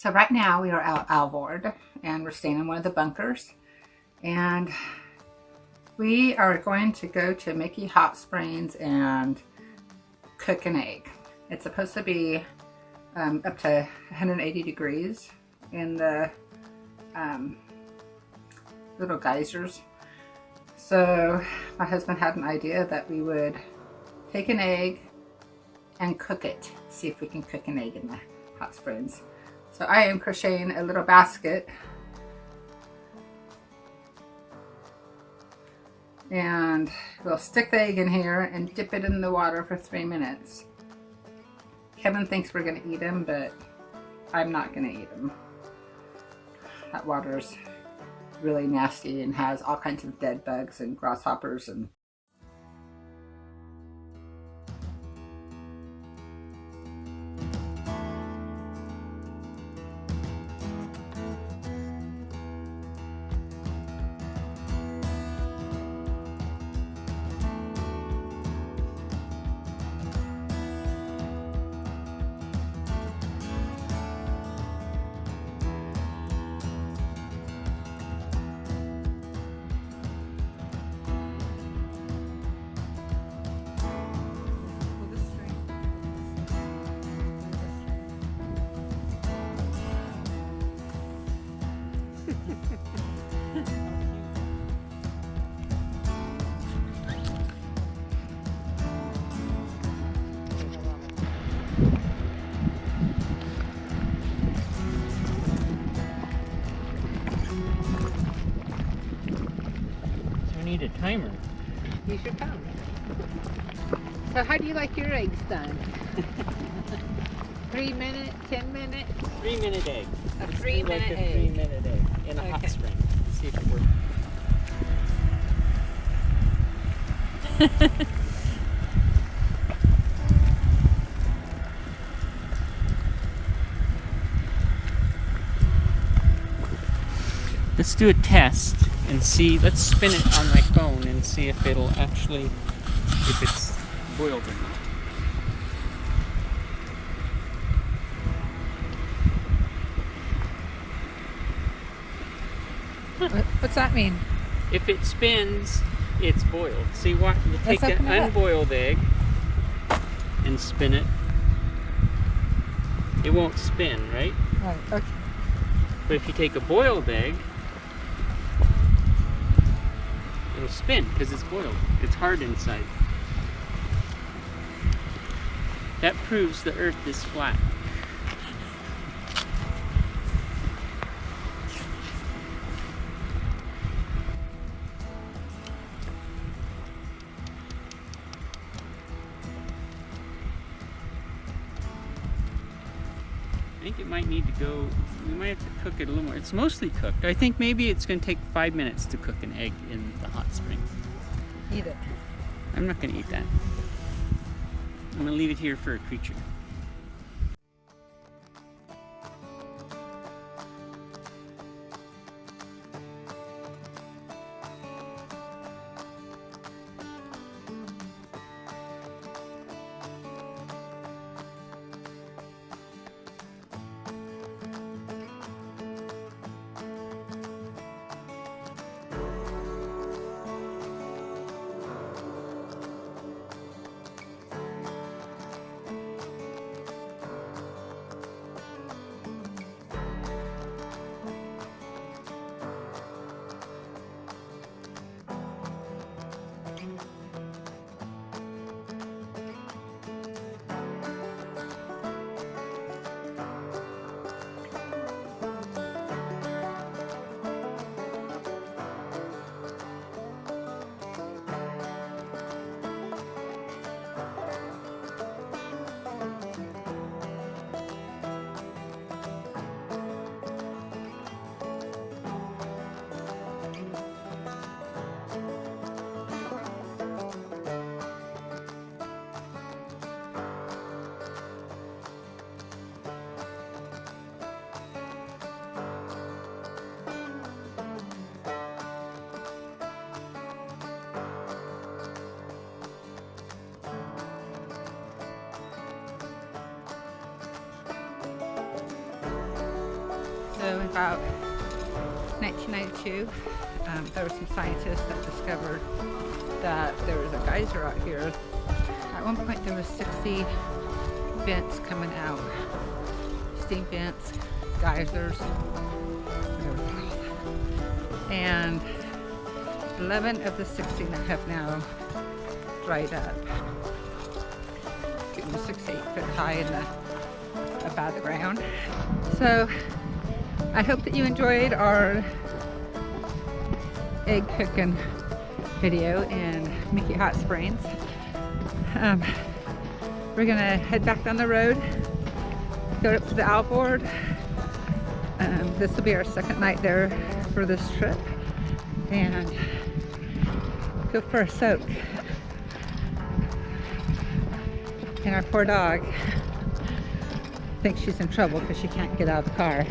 So right now we are at Alvord and we're staying in one of the bunkers, and we are going to go to Mickey Hot Springs and cook an egg. It's supposed to be up to 180 degrees in the little geysers. So my husband had an idea that we would take an egg and cook it, see if we can cook an egg in the hot springs. So I am crocheting a little basket, and we'll stick the egg in here and dip it in the water for 3 minutes. Kevin thinks we're gonna eat him, but I'm not gonna eat him. That water's really nasty and has all kinds of dead bugs and grasshoppers and need a timer. use your phone. So how do you like your eggs done? 3 minute, 10 minute? 3 minute egg. A 3 minute like a egg. 3 minute egg in a hot spring. See if it works. Let's do a test and see. Let's spin it on my phone and see if it'll actually, if it's boiled or not. What's that mean? If it spins, it's boiled. See what? You take Let's an open it up. unboiled egg and spin it. It won't spin, right? Right, okay. But if you take a boiled egg, it'll spin because it's boiled. It's hard inside. That proves the earth is flat. I think it might need to go, we might have to cook it a little more. It's mostly cooked. I think maybe it's going to take 5 minutes to cook an egg in the hot spring. Eat it. I'm not going to eat that. I'm going to leave it here for a creature. about 1992, there were some scientists that discovered that there was a geyser out here. At one point there was 60 vents coming out, steam vents, geysers, whatever they're called. And 11 of the 60 have now dried up. It was 6 to 8 foot high in the above the ground. So I hope that you enjoyed our egg cooking video in Mickey Hot Springs. We're gonna head back down the road, go up to the Alvord. This will be our second night there for this trip, and go for a soak. And our poor dog thinks she's in trouble because she can't get out of the car.